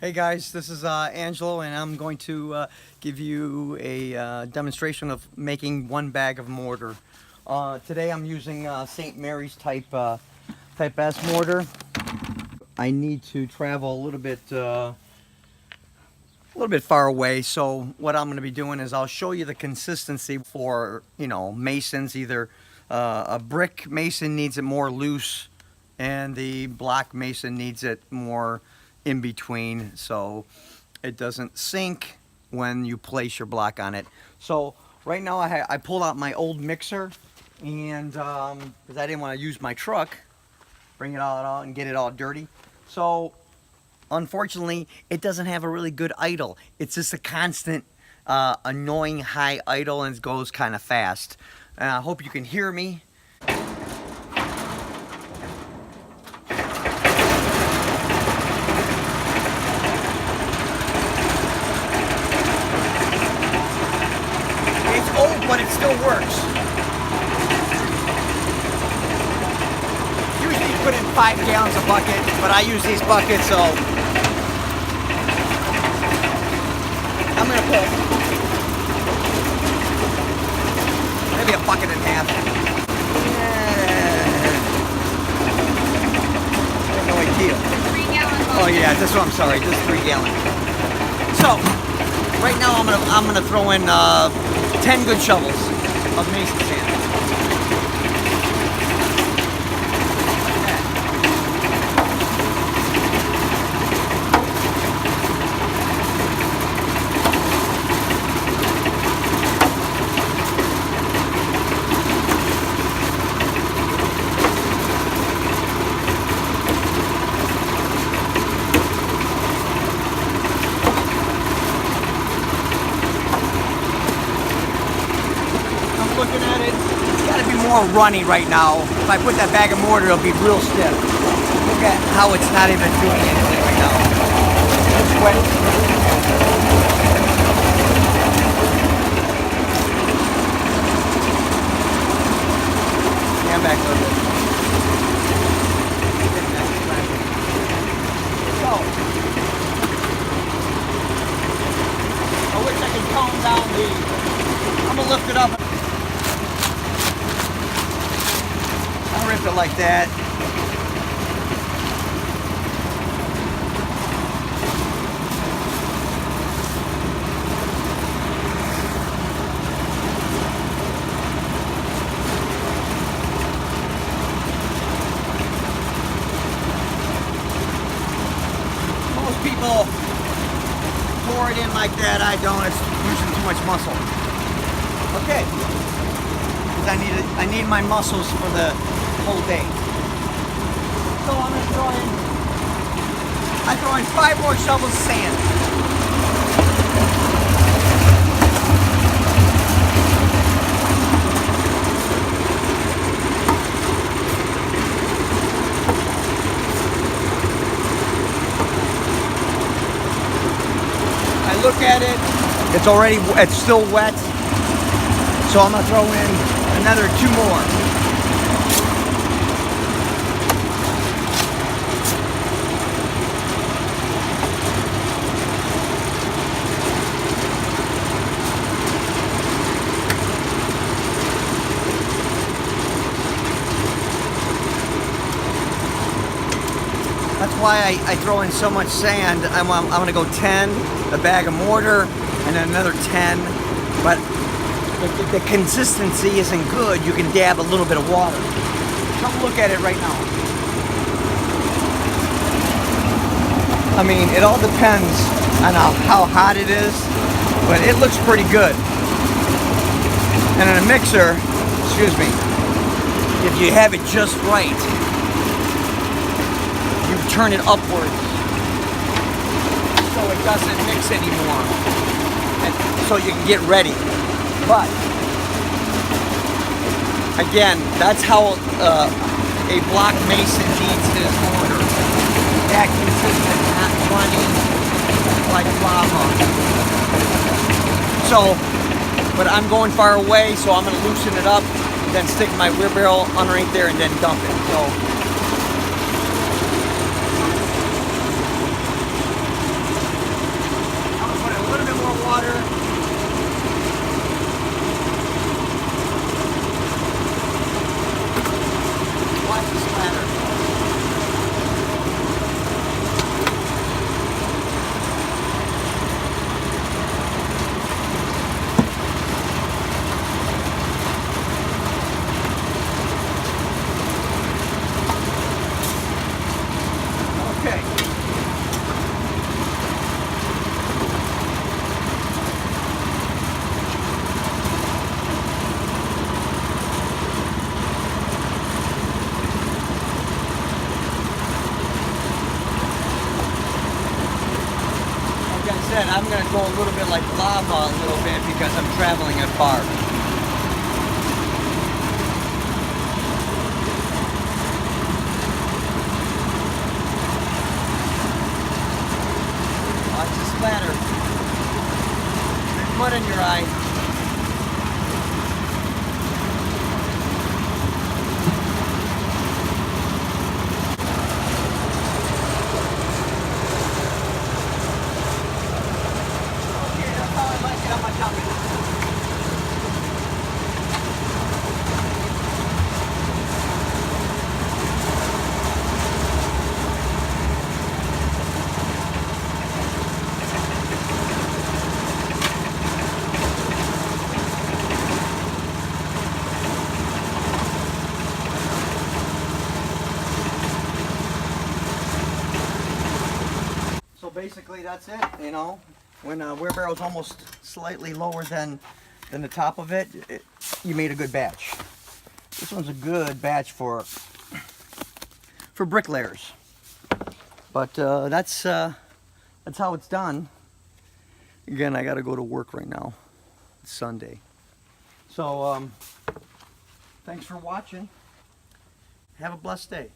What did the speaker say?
Hey guys, this is Angelo, and I'm going to give you a demonstration of making one bag of mortar. Today I'm using St. Mary's type S mortar. I need to travel a little bit far away, so what I'm going to be doing is I'll show you the consistency for, masons. Either a brick mason needs it more loose, and the block mason needs it more in between, so it doesn't sink when you place your block on it. So right now I pulled out my old mixer, and because I didn't want to use my truck, bring it all out and get it all dirty. So unfortunately, it doesn't have a really good idle. It's just a constant annoying high idle, and it goes kind of fast. I hope you can hear me. It's old, but it still works. Usually you put in 5 gallons a bucket, but I use these buckets, so I'm gonna put maybe a bucket and a half. I have no idea. 3 gallons. Oh yeah, this one. I'm sorry. This is 3 gallons. So right now I'm gonna throw in 10 good shovels of mason sand. Looking at it, it's got to be more runny right now. If I put that bag of mortar, it'll be real stiff. Look at how it's not even doing anything right now. It's wet. Stand back a little bit. So, I wish I could tone down I'm gonna lift it up. I'll rip it like that. Most people pour it in like that. I don't. It's using too much muscle. Okay. Because I need my muscles for the whole day. So I'm gonna throw in 5 more shovels of sand. I look at it, it's still wet. So I'm gonna throw in another 2 more. That's why I throw in so much sand. I'm gonna go 10, a bag of mortar, and then another 10. But if the consistency isn't good, you can dab a little bit of water. Come look at it right now. I mean, it all depends on how hot it is, but it looks pretty good. And in a mixer, excuse me, if you have it just right, you turn it upwards so it doesn't mix anymore, and so you can get ready. But again, that's how a block mason needs his mortar. That consistent, not running like lava. So, but I'm going far away, so I'm going to loosen it up, then stick my rear barrel underneath there, and then dump it. So said, I'm going to go a little bit like lava a little bit because I'm traveling it far. Watch the splatter. There's mud in your eye. So basically that's it, you know. When a wheelbarrow's almost slightly lower than the top of it, you made a good batch. This one's a good batch for bricklayers. But that's how it's done. Again, I got to go to work right now. It's Sunday. So thanks for watching. Have a blessed day.